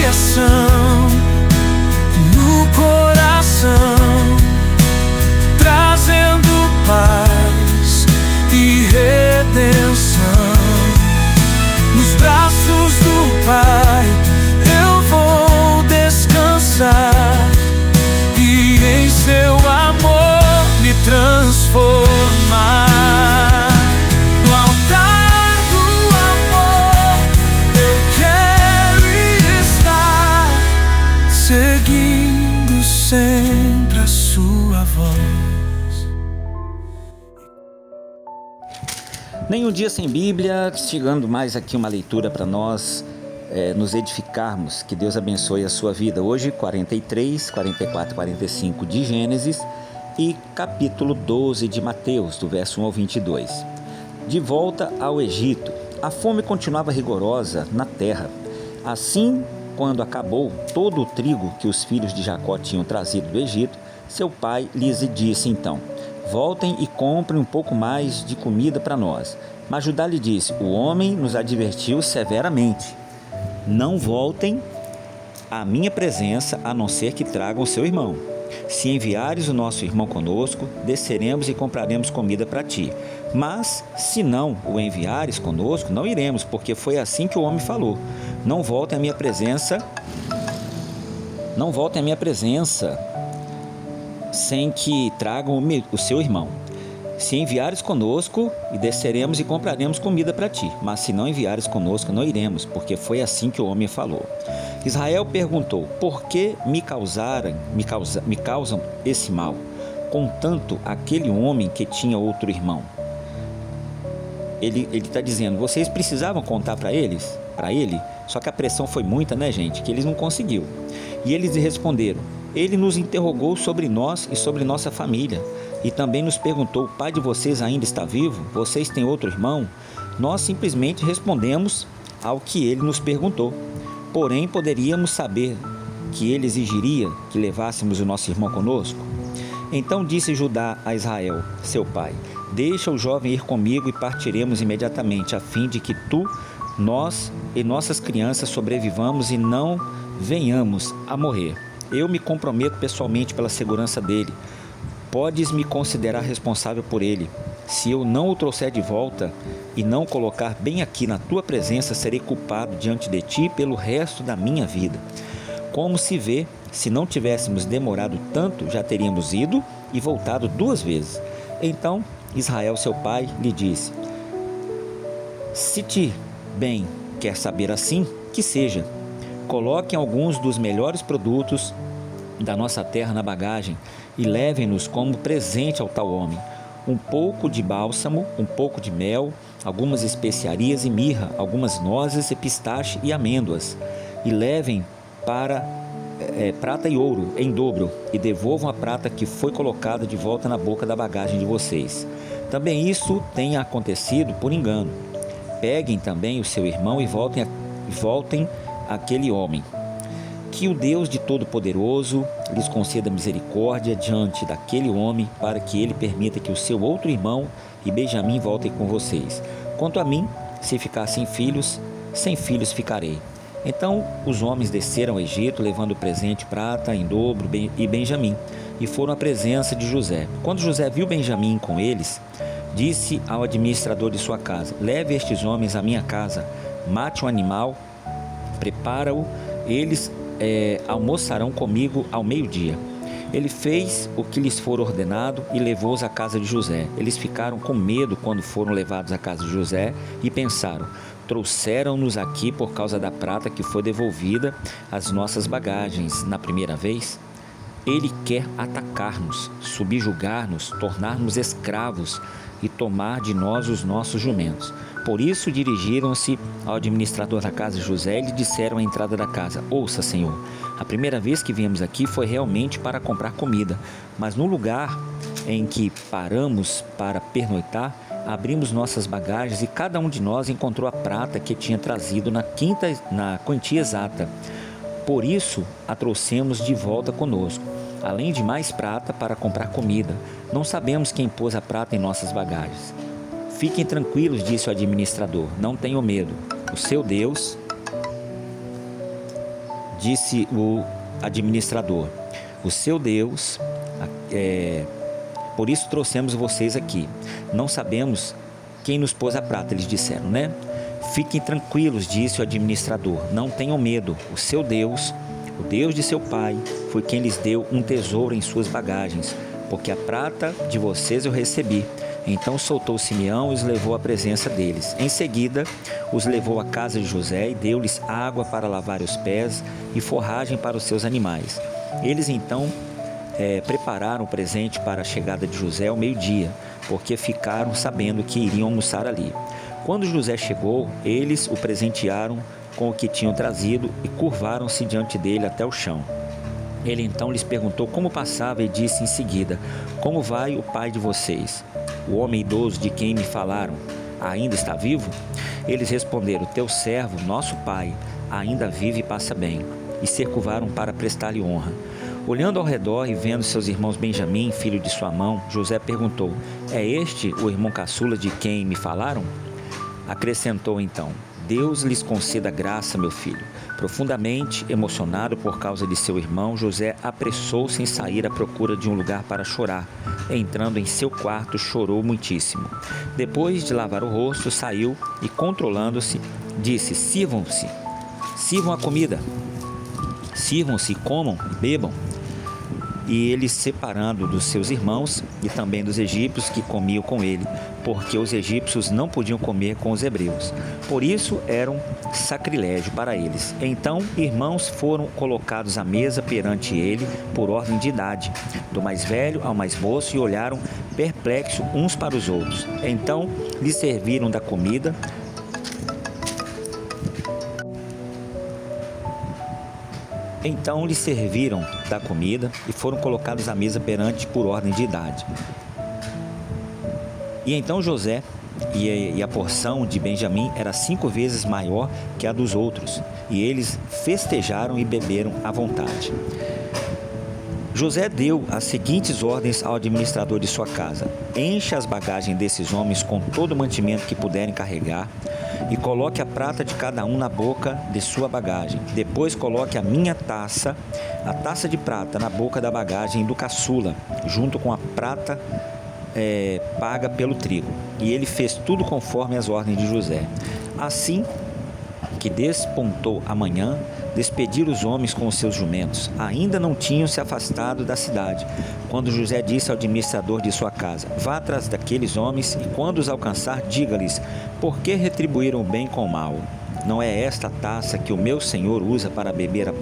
expiação no coração, trazendo paz e redenção. Nos braços do Pai eu vou descansar e em seu amor me transformar. No altar do amor eu quero estar, seguindo sempre a sua voz. Nem um dia sem Bíblia, chegando mais aqui uma leitura para nós nos edificarmos. Que Deus abençoe a sua vida. Hoje 43, 44, 45 de Gênesis e capítulo 12 de Mateus, do verso 1 ao 22. De volta ao Egito, a fome continuava rigorosa na terra. Assim, quando acabou todo o trigo que os filhos de Jacó tinham trazido do Egito, seu pai lhes disse então: voltem e comprem um pouco mais de comida para nós. Mas Judá lhe disse: o homem nos advertiu severamente: não voltem à minha presença, a não ser que tragam o seu irmão. Se enviares o nosso irmão conosco, desceremos e compraremos comida para ti. Mas, se não o enviares conosco, não iremos, porque foi assim que o homem falou: não voltem à minha presença, sem que tragam o seu irmão. Se enviares conosco, e desceremos e compraremos comida para ti. Mas se não enviares conosco, não iremos, porque foi assim que o homem falou. Israel perguntou: por que me causam esse mal? Contanto aquele homem que tinha outro irmão. Ele está dizendo: vocês precisavam contar para ele, só que a pressão foi muita, né, gente, que eles não conseguiu. E eles responderam: ele nos interrogou sobre nós e sobre nossa família, e também nos perguntou: o pai de vocês ainda está vivo? Vocês têm outro irmão? Nós simplesmente respondemos ao que ele nos perguntou. Porém, poderíamos saber que ele exigiria que levássemos o nosso irmão conosco? Então disse Judá a Israel, seu pai: deixa o jovem ir comigo e partiremos imediatamente, a fim de que nós e nossas crianças sobrevivamos e não venhamos a morrer. Eu me comprometo pessoalmente pela segurança dele. Podes me considerar responsável por ele. Se eu não o trouxer de volta e não o colocar bem aqui na tua presença, serei culpado diante de ti pelo resto da minha vida. Como se vê, se não tivéssemos demorado tanto, já teríamos ido e voltado 2 vezes. Então Israel, seu pai, lhe disse: se te bem quer saber assim, que seja. Coloquem alguns dos melhores produtos da nossa terra na bagagem e levem-nos como presente ao tal homem: um pouco de bálsamo, um pouco de mel, algumas especiarias e mirra, algumas nozes e pistache e amêndoas. E levem para prata e ouro em dobro, e devolvam a prata que foi colocada de volta na boca da bagagem de vocês. Também isso tenha acontecido por engano. Peguem também o seu irmão e voltem àquele homem. Que o Deus de Todo-Poderoso lhes conceda misericórdia diante daquele homem, para que ele permita que o seu outro irmão e Benjamim voltem com vocês. Quanto a mim, se ficar sem filhos ficarei. Então os homens desceram ao Egito, levando o presente prata em dobro e Benjamim, e foram à presença de José. Quando José viu Benjamim com eles, disse ao administrador de sua casa: leve estes homens à minha casa, mate um animal, prepara-o, eles almoçarão comigo ao meio-dia. Ele fez o que lhes for ordenado e levou-os à casa de José. Eles ficaram com medo quando foram levados à casa de José e pensaram: trouxeram-nos aqui por causa da prata que foi devolvida às nossas bagagens na primeira vez? Ele quer atacar-nos, subjugar-nos, tornar-nos escravos e tomar de nós os nossos jumentos. Por isso dirigiram-se ao administrador da casa de José e lhe disseram à entrada da casa: ouça, senhor, a primeira vez que viemos aqui foi realmente para comprar comida, mas no lugar em que paramos para pernoitar, abrimos nossas bagagens e cada um de nós encontrou a prata que tinha trazido na quantia exata. Por isso a trouxemos de volta conosco, além de mais prata para comprar comida. Não sabemos quem pôs a prata em nossas bagagens. Fiquem tranquilos, disse o administrador, não tenham medo. O seu Deus Disse o administrador: o seu Deus, por isso trouxemos vocês aqui. Não sabemos quem nos pôs a prata, eles disseram, né? Fiquem tranquilos, disse o administrador, não tenham medo. O seu Deus, o Deus de seu pai, foi quem lhes deu um tesouro em suas bagagens, porque a prata de vocês eu recebi. Então soltou Simeão e os levou à presença deles. Em seguida, os levou à casa de José e deu-lhes água para lavar os pés e forragem para os seus animais. Eles então prepararam o presente para a chegada de José ao meio-dia, porque ficaram sabendo que iriam almoçar ali. Quando José chegou, eles o presentearam com o que tinham trazido e curvaram-se diante dele até o chão. Ele então lhes perguntou como passava e disse em seguida: como vai o pai de vocês? O homem idoso de quem me falaram ainda está vivo? Eles responderam: teu servo, nosso pai, ainda vive e passa bem. E se curvaram para prestar-lhe honra. Olhando ao redor e vendo seus irmãos Benjamim, filho de sua mão, José perguntou: é este o irmão caçula de quem me falaram? Acrescentou então: Deus lhes conceda graça, meu filho. Profundamente emocionado por causa de seu irmão, José apressou-se em sair à procura de um lugar para chorar. Entrando em seu quarto, chorou muitíssimo. Depois de lavar o rosto, saiu e, controlando-se, disse: sirvam-se, sirvam a comida, sirvam-se, comam, bebam. E ele, separando dos seus irmãos e também dos egípcios que comiam com ele, porque os egípcios não podiam comer com os hebreus. Por isso era um sacrilégio para eles. Então, irmãos foram colocados à mesa perante ele por ordem de idade, do mais velho ao mais moço, e olharam perplexos uns para os outros. Então, lhe serviram da comida. Então lhe serviram da comida e foram colocados à mesa perante por ordem de idade. E então José e a porção de Benjamim era 5 vezes maior que a dos outros, e eles festejaram e beberam à vontade. José deu as seguintes ordens ao administrador de sua casa: encha as bagagens desses homens com todo o mantimento que puderem carregar, e coloque a prata de cada um na boca de sua bagagem. Depois coloque a minha taça, a taça de prata, na boca da bagagem do caçula, junto com a prata paga pelo trigo. E ele fez tudo conforme as ordens de José. Assim que despontou a manhã, despediram os homens com os seus jumentos. Ainda não tinham se afastado da cidade, quando José disse ao administrador de sua casa: vá atrás daqueles homens e, quando os alcançar, diga-lhes: por que retribuíram o bem com o mal? Não é esta a taça que o meu senhor usa para beber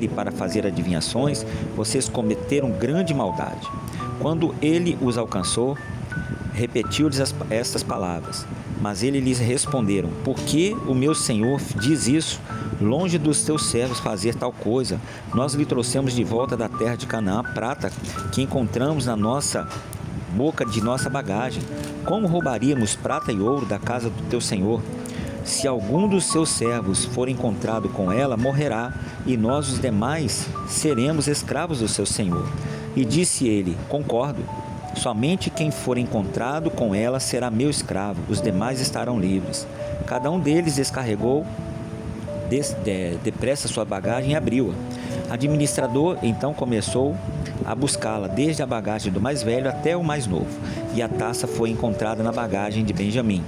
e para fazer adivinhações? Vocês cometeram grande maldade. Quando ele os alcançou, repetiu-lhes estas palavras. Mas eles lhes responderam: por que o meu senhor diz isso? Longe dos teus servos fazer tal coisa. Nós lhe trouxemos de volta da terra de Canaã a prata que encontramos na nossa boca de nossa bagagem. Como roubaríamos prata e ouro da casa do teu senhor? Se algum dos seus servos for encontrado com ela, morrerá, e nós os demais seremos escravos do seu senhor. E disse ele: concordo. Somente quem for encontrado com ela será meu escravo, os demais estarão livres. Cada um deles descarregou depressa sua bagagem e abriu-a. O administrador então começou a buscá-la, desde a bagagem do mais velho até o mais novo, e a taça foi encontrada na bagagem de Benjamim.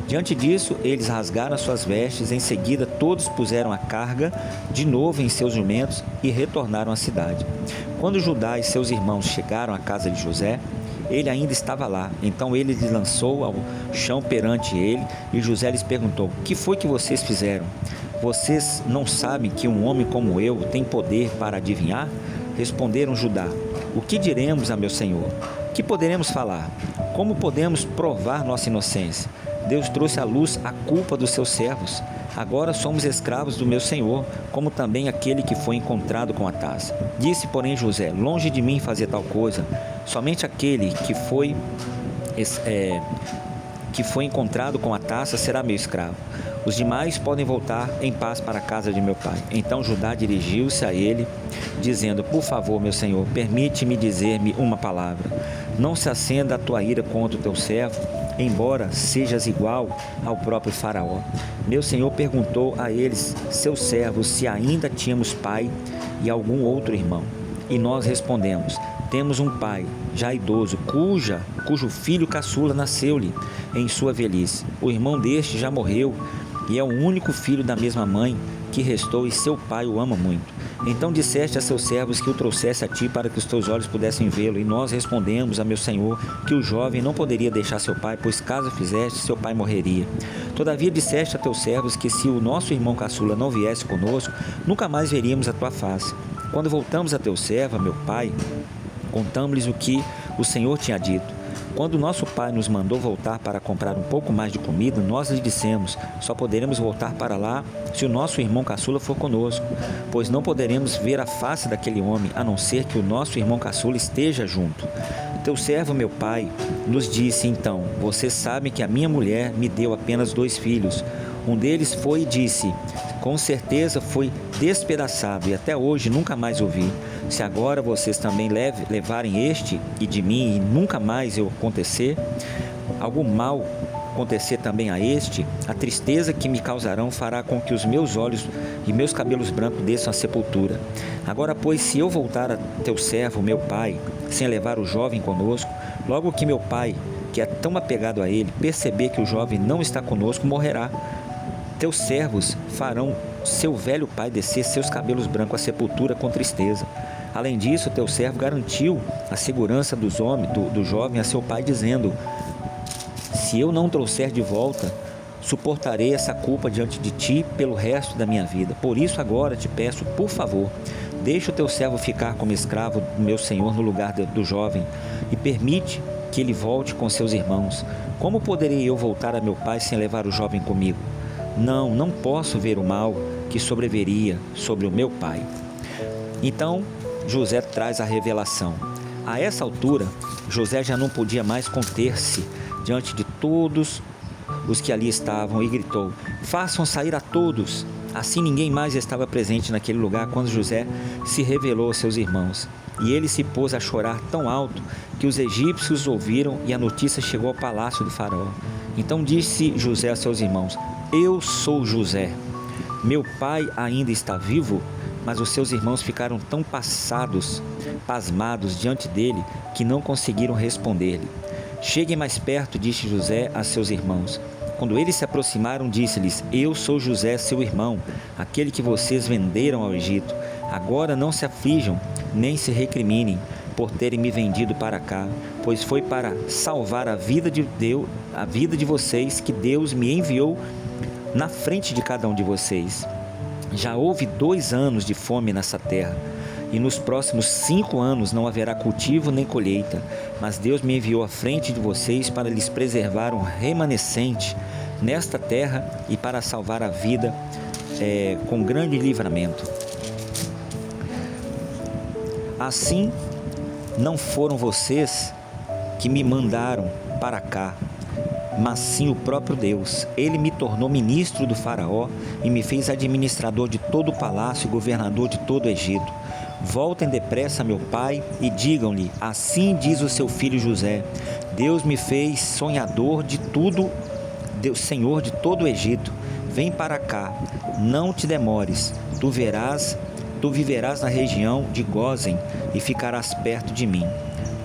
Diante disso, eles rasgaram as suas vestes. Em seguida, todos puseram a carga de novo em seus jumentos e retornaram à cidade. Quando Judá e seus irmãos chegaram à casa de José, ele ainda estava lá. Então ele lhes lançou ao chão perante ele, e José lhes perguntou: que foi que vocês fizeram? Vocês não sabem que um homem como eu tem poder para adivinhar? Responderam Judá: o que diremos a meu senhor? Que poderemos falar? Como podemos provar nossa inocência? Deus trouxe à luz a culpa dos seus servos. Agora somos escravos do meu senhor, como também aquele que foi encontrado com a taça. Disse, porém, José: longe de mim fazer tal coisa. Somente aquele que foi encontrado com a taça será meu escravo. Os demais podem voltar em paz para a casa de meu pai. Então Judá dirigiu-se a ele, dizendo: por favor, meu senhor, permite-me dizer-me uma palavra. Não se acenda a tua ira contra o teu servo, embora sejas igual ao próprio Faraó. Meu senhor perguntou a eles, seus servos, se ainda tínhamos pai e algum outro irmão. E nós respondemos, temos um pai, já idoso, cujo filho caçula nasceu-lhe em sua velhice. O irmão deste já morreu e é o único filho da mesma mãe que restou e seu pai o ama muito. Então disseste a seus servos que o trouxesse a ti para que os teus olhos pudessem vê-lo. E nós respondemos a meu senhor que o jovem não poderia deixar seu pai, pois caso fizeste, seu pai morreria. Todavia disseste a teus servos que se o nosso irmão caçula não viesse conosco, nunca mais veríamos a tua face. Quando voltamos a teu servo, a meu pai, contamos-lhes o que o Senhor tinha dito. Quando nosso pai nos mandou voltar para comprar um pouco mais de comida, nós lhe dissemos, só poderemos voltar para lá se o nosso irmão caçula for conosco, pois não poderemos ver a face daquele homem, a não ser que o nosso irmão caçula esteja junto. Teu servo, meu pai, nos disse então, vocês sabem que a minha mulher me deu apenas 2 filhos. Um deles foi e disse, com certeza foi despedaçado e até hoje nunca mais o vi. Se agora vocês também levarem este e de mim e nunca mais eu acontecer, algum mal acontecer também a este, a tristeza que me causarão fará com que os meus olhos e meus cabelos brancos desçam à sepultura. Agora, pois, se eu voltar a teu servo, meu pai, sem levar o jovem conosco, logo que meu pai, que é tão apegado a ele, perceber que o jovem não está conosco, morrerá. Teus servos farão seu velho pai descer seus cabelos brancos à sepultura com tristeza. Além disso, teu servo garantiu a segurança do jovem a seu pai, dizendo, se eu não trouxer de volta, suportarei essa culpa diante de ti pelo resto da minha vida. Por isso agora te peço, por favor, deixa o teu servo ficar como escravo do meu senhor no lugar do jovem e permite que ele volte com seus irmãos. Como poderei eu voltar a meu pai sem levar o jovem comigo? Não posso ver o mal que sobreviria sobre o meu pai. Então José traz a revelação. A essa altura, José já não podia mais conter-se diante de todos os que ali estavam e gritou, façam sair a todos. Assim ninguém mais estava presente naquele lugar quando José se revelou aos seus irmãos. E ele se pôs a chorar tão alto que os egípcios ouviram e a notícia chegou ao palácio do faraó. Então disse José a seus irmãos, eu sou José, meu pai ainda está vivo? Mas os seus irmãos ficaram tão pasmados diante dele, que não conseguiram responder-lhe. Cheguem mais perto, disse José a seus irmãos. Quando eles se aproximaram, disse-lhes, eu sou José, seu irmão, aquele que vocês venderam ao Egito. Agora não se aflijam, nem se recriminem por terem me vendido para cá, pois foi para salvar a vida de vocês que Deus me enviou na frente de cada um de vocês. Já houve 2 anos de fome nessa terra, e nos próximos 5 anos não haverá cultivo nem colheita, mas Deus me enviou à frente de vocês para lhes preservar um remanescente nesta terra e para salvar a vida com grande livramento. Assim, não foram vocês que me mandaram para cá, mas sim o próprio Deus. Ele me tornou ministro do faraó e me fez administrador de todo o palácio e governador de todo o Egito. Voltem depressa a meu pai e digam-lhe, assim diz o seu filho José, Deus me fez sonhador de tudo, Deus Senhor de todo o Egito. Vem para cá, não te demores, tu viverás na região de Gósen e ficarás perto de mim.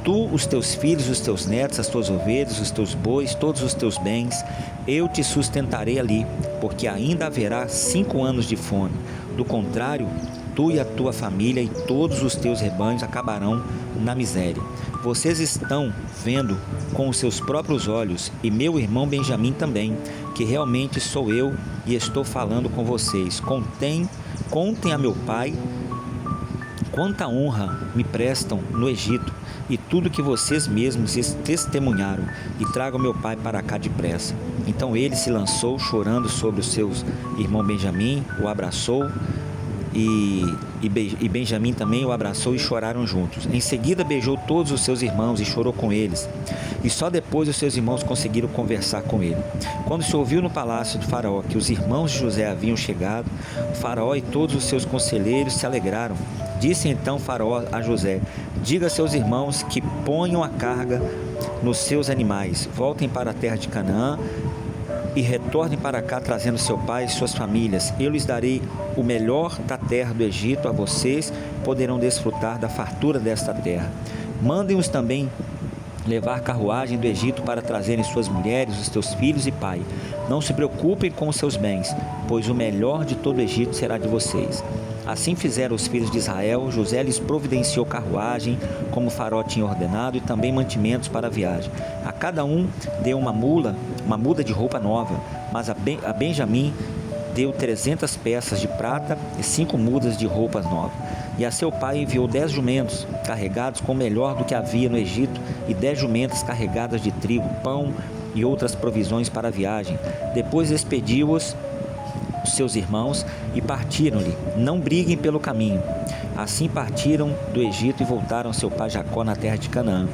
Tu, os teus filhos, os teus netos, as tuas ovelhas, os teus bois, todos os teus bens, eu te sustentarei ali, porque ainda haverá 5 anos de fome. Do contrário, tu e a tua família e todos os teus rebanhos acabarão na miséria. Vocês estão vendo com os seus próprios olhos, e meu irmão Benjamim também, que realmente sou eu e estou falando com vocês. Contem a meu pai quanta honra me prestam no Egito, e tudo que vocês mesmos testemunharam, e tragam meu pai para cá depressa. Então ele se lançou chorando sobre os seus irmão Benjamim, o abraçou, e Benjamim também o abraçou e choraram juntos. Em seguida beijou todos os seus irmãos e chorou com eles, e só depois os seus irmãos conseguiram conversar com ele. Quando se ouviu no palácio do faraó que os irmãos de José haviam chegado, o faraó e todos os seus conselheiros se alegraram. Disse então o faraó a José, diga a seus irmãos que ponham a carga nos seus animais. Voltem para a terra de Canaã e retornem para cá trazendo seu pai e suas famílias. Eu lhes darei o melhor da terra do Egito a vocês, poderão desfrutar da fartura desta terra. Mandem-os também levar carruagem do Egito para trazerem suas mulheres, os teus filhos e pai. Não se preocupem com os seus bens, pois o melhor de todo o Egito será de vocês. Assim fizeram os filhos de Israel. José lhes providenciou carruagem, como o faraó tinha ordenado, e também mantimentos para a viagem. A cada um deu uma muda de roupa nova, mas a Benjamim deu 300 peças de prata e 5 mudas de roupas novas. E a seu pai enviou 10 jumentos carregados com o melhor do que havia no Egito, e 10 jumentas carregadas de trigo, pão e outras provisões para a viagem. Depois despediu-os seus irmãos e partiram-lhe. Não briguem pelo caminho. Assim partiram do Egito e voltaram ao seu pai Jacó na terra de Canaã.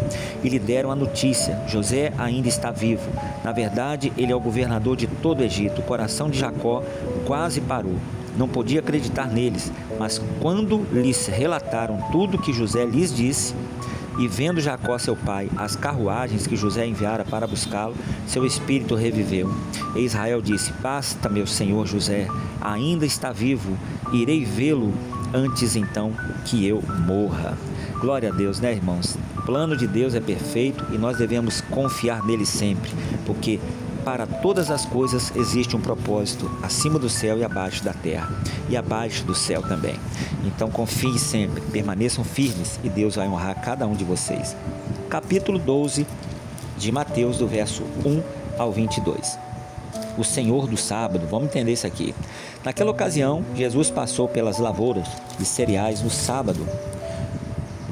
E lhe deram a notícia: José ainda está vivo. Na verdade, ele é o governador de todo o Egito. O coração de Jacó quase parou. Não podia acreditar neles, mas quando lhes relataram tudo que José lhes disse, e vendo Jacó seu pai as carruagens que José enviara para buscá-lo, seu espírito reviveu. E Israel disse: basta, meu senhor José, ainda está vivo, irei vê-lo antes então que eu morra. Glória a Deus, né, irmãos? O plano de Deus é perfeito e nós devemos confiar nele sempre, porque para todas as coisas existe um propósito acima do céu e abaixo da terra, e abaixo do céu também. Então confiem sempre, permaneçam firmes, e Deus vai honrar cada um de vocês. Capítulo 12 de Mateus, do verso 1 ao 22. O Senhor do sábado, vamos entender isso aqui. Naquela ocasião, Jesus passou pelas lavouras de cereais no sábado.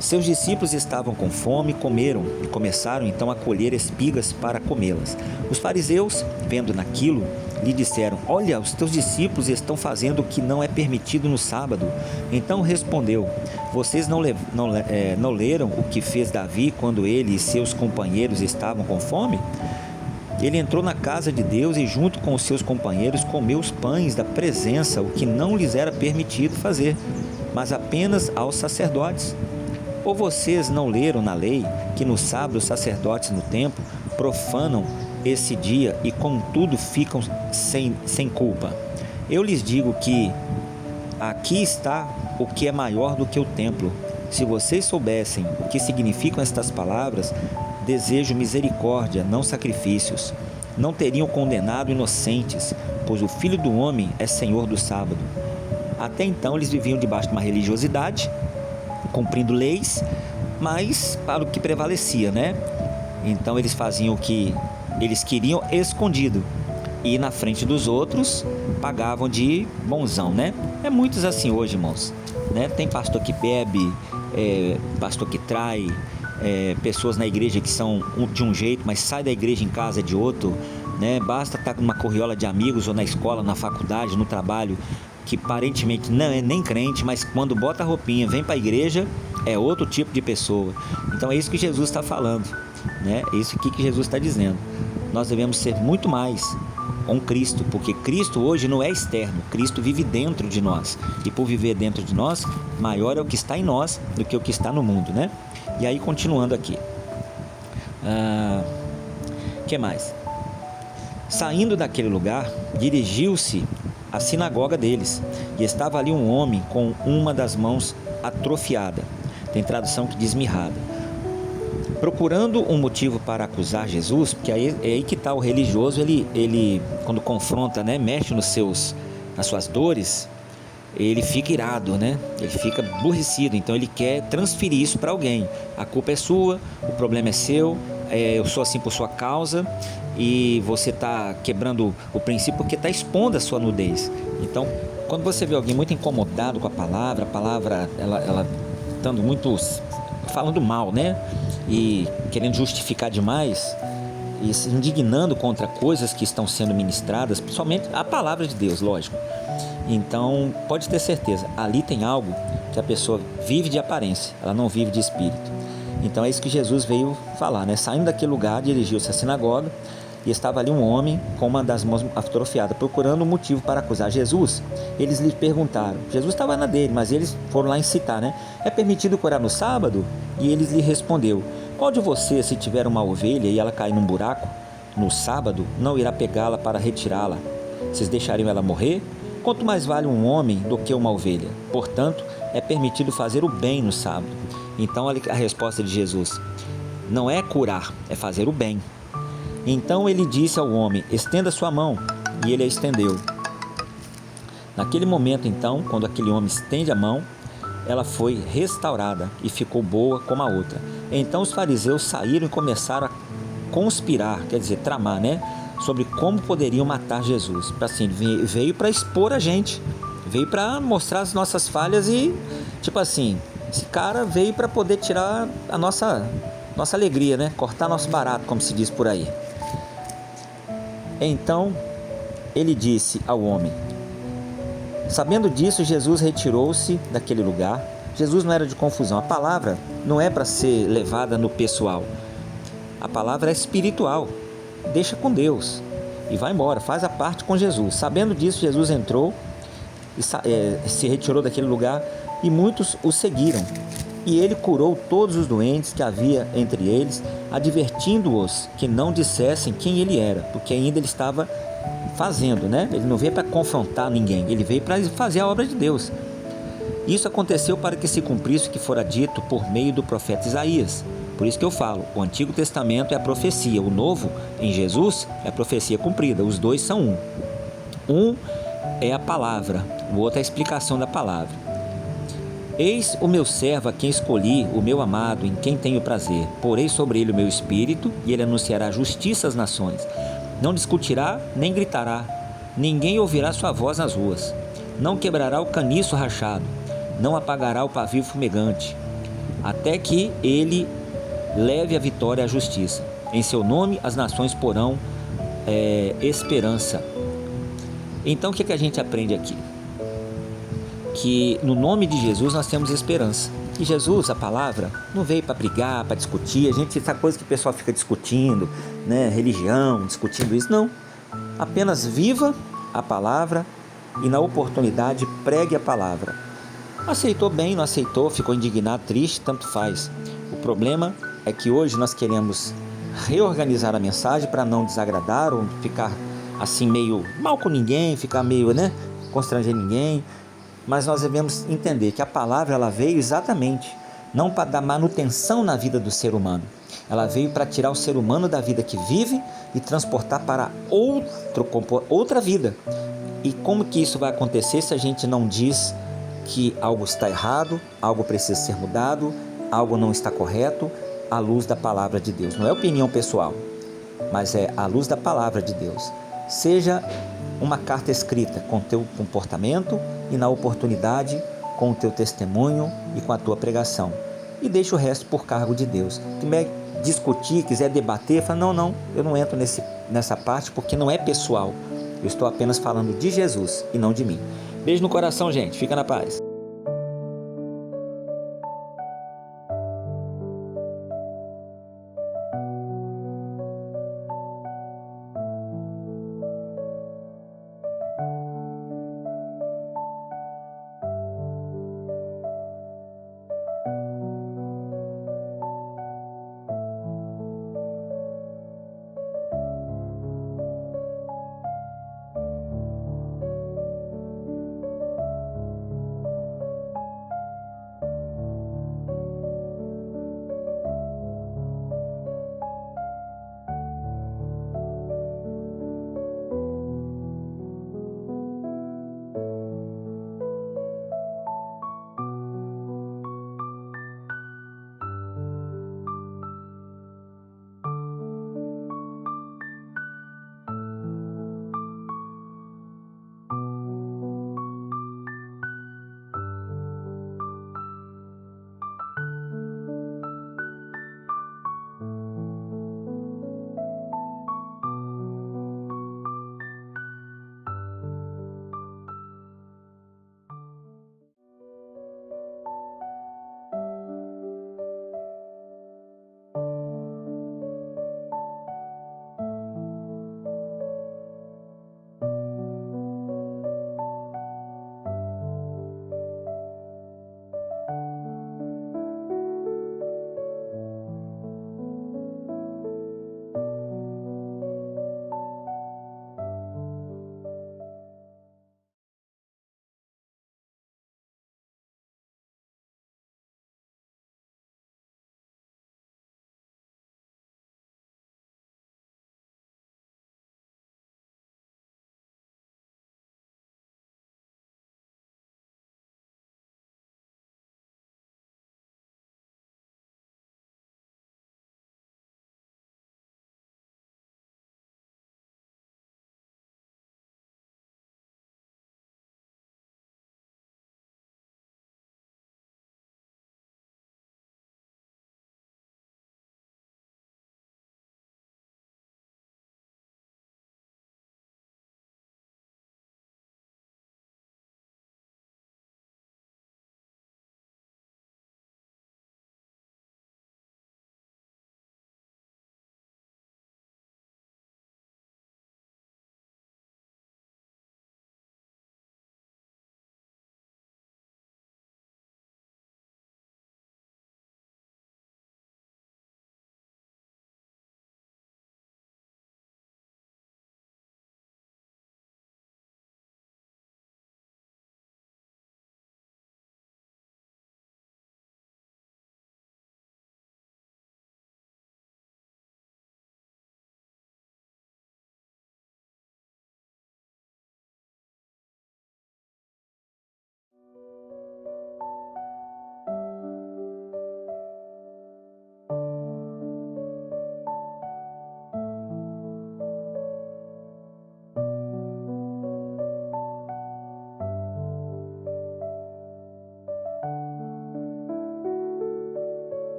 Seus discípulos estavam com fome, comeram e começaram então a colher espigas para comê-las. Os fariseus, vendo naquilo, lhe disseram: olha, os teus discípulos estão fazendo o que não é permitido no sábado. Então respondeu: vocês não leram o que fez Davi quando ele e seus companheiros estavam com fome? Ele entrou na casa de Deus e junto com os seus companheiros comeu os pães da presença, o que não lhes era permitido fazer, mas apenas aos sacerdotes. Ou vocês não leram na lei que no sábado os sacerdotes no templo profanam esse dia e contudo ficam sem culpa? Eu lhes digo que aqui está o que é maior do que o templo. Se vocês soubessem o que significam estas palavras: desejo misericórdia, não sacrifícios, não teriam condenado inocentes, pois o Filho do Homem é Senhor do sábado. Até então eles viviam debaixo de uma religiosidade, cumprindo leis, mas para o que prevalecia, né? Então eles faziam o que eles queriam escondido, e na frente dos outros pagavam de bonzão, né? É muitos assim hoje, irmãos, né? Tem pastor que bebe, pastor que trai, pessoas na igreja que são de um jeito, mas sai da igreja em casa de outro, né? Basta estar numa corriola de amigos, ou na escola, na faculdade, no trabalho, que aparentemente não é nem crente, mas quando bota a roupinha, vem para a igreja, é outro tipo de pessoa. Então é isso que Jesus está falando, né? É isso aqui que Jesus está dizendo. Nós devemos ser muito mais com Cristo, porque Cristo hoje não é externo, Cristo vive dentro de nós, e por viver dentro de nós, maior é o que está em nós do que o que está no mundo, né? E aí, continuando aqui, que mais? Saindo daquele lugar, dirigiu-se à sinagoga deles, e estava ali um homem com uma das mãos atrofiada, tem tradução que diz mirrada, procurando um motivo para acusar Jesus, porque é aí que está o religioso. Ele quando confronta, né, mexe nas suas dores, ele fica irado, né? Ele fica aborrecido, então ele quer transferir isso para alguém. A culpa é sua, o problema é seu, eu sou assim por sua causa, e você está quebrando o princípio porque está expondo a sua nudez. Então, quando você vê alguém muito incomodado com a palavra ela estando muito falando mal, né? E querendo justificar demais, e se indignando contra coisas que estão sendo ministradas, principalmente a palavra de Deus, lógico. Então, pode ter certeza, ali tem algo que a pessoa vive de aparência, ela não vive de espírito. Então é isso que Jesus veio falar, né? Saindo daquele lugar, dirigiu-se à sinagoga, e estava ali um homem com uma das mãos atrofiadas, procurando um motivo para acusar Jesus. Eles lhe perguntaram, Jesus estava na dele, mas eles foram lá incitar, né? É permitido curar no sábado? E ele lhe respondeu: Qual de vocês, se tiver uma ovelha e ela cair num buraco, no sábado, não irá pegá-la para retirá-la? Vocês deixariam ela morrer? Quanto mais vale um homem do que uma ovelha? Portanto, é permitido fazer o bem no sábado. Então, a resposta de Jesus não é curar, é fazer o bem. Então ele disse ao homem: estenda sua mão. E ele a estendeu. Naquele momento, então, quando aquele homem estende a mão, ela foi restaurada e ficou boa como a outra. Então os fariseus saíram e começaram a conspirar, quer dizer, tramar, né? Sobre como poderiam matar Jesus. Assim, veio para expor a gente, veio para mostrar as nossas falhas e, tipo assim, esse cara veio para poder tirar a nossa alegria, né? Cortar nosso barato, como se diz por aí. Então ele disse ao homem. Sabendo disso, Jesus retirou-se daquele lugar. Jesus não era de confusão. A palavra não é para ser levada no pessoal. A palavra é espiritual. Deixa com Deus e vai embora, faz a parte com Jesus. Sabendo disso, Jesus entrou e se retirou daquele lugar e muitos o seguiram. E ele curou todos os doentes que havia entre eles, advertindo-os que não dissessem quem ele era, porque ainda ele estava fazendo, né? Ele não veio para confrontar ninguém, ele veio para fazer a obra de Deus. Isso aconteceu para que se cumprisse o que fora dito por meio do profeta Isaías. Por isso que eu falo, o Antigo Testamento é a profecia, o Novo, em Jesus, é a profecia cumprida. Os dois são um. Um é a palavra, o outro é a explicação da palavra. Eis o meu servo a quem escolhi, o meu amado, em quem tenho prazer. Porei sobre ele o meu espírito, e ele anunciará justiça às nações. Não discutirá, nem gritará. Ninguém ouvirá sua voz nas ruas. Não quebrará o caniço rachado. Não apagará o pavio fumegante. Até que ele leve a vitória à justiça. Em seu nome as nações porão esperança. Então o que a gente aprende aqui? Que no nome de Jesus nós temos esperança. E Jesus, a palavra, não veio para brigar, para discutir. Essa coisa que o pessoal fica discutindo, né? Religião, discutindo isso, não. Apenas viva a palavra e na oportunidade pregue a palavra. Aceitou bem, não aceitou, ficou indignado, triste, tanto faz. O problema é que hoje nós queremos reorganizar a mensagem para não desagradar ou ficar assim meio mal com ninguém, ficar meio, né, constranger ninguém. Mas nós devemos entender que a palavra ela veio exatamente não para dar manutenção na vida do ser humano. Ela veio para tirar o ser humano da vida que vive e transportar para outra vida. E como que isso vai acontecer se a gente não diz que algo está errado, algo precisa ser mudado, algo não está correto, à luz da palavra de Deus? Não é opinião pessoal, mas é à luz da palavra de Deus. Seja uma carta escrita com o teu comportamento e na oportunidade com o teu testemunho e com a tua pregação. E deixa o resto por cargo de Deus. Se quiser discutir, quiser debater, fala, não, eu não entro nessa parte porque não é pessoal. Eu estou apenas falando de Jesus e não de mim. Beijo no coração, gente. Fica na paz.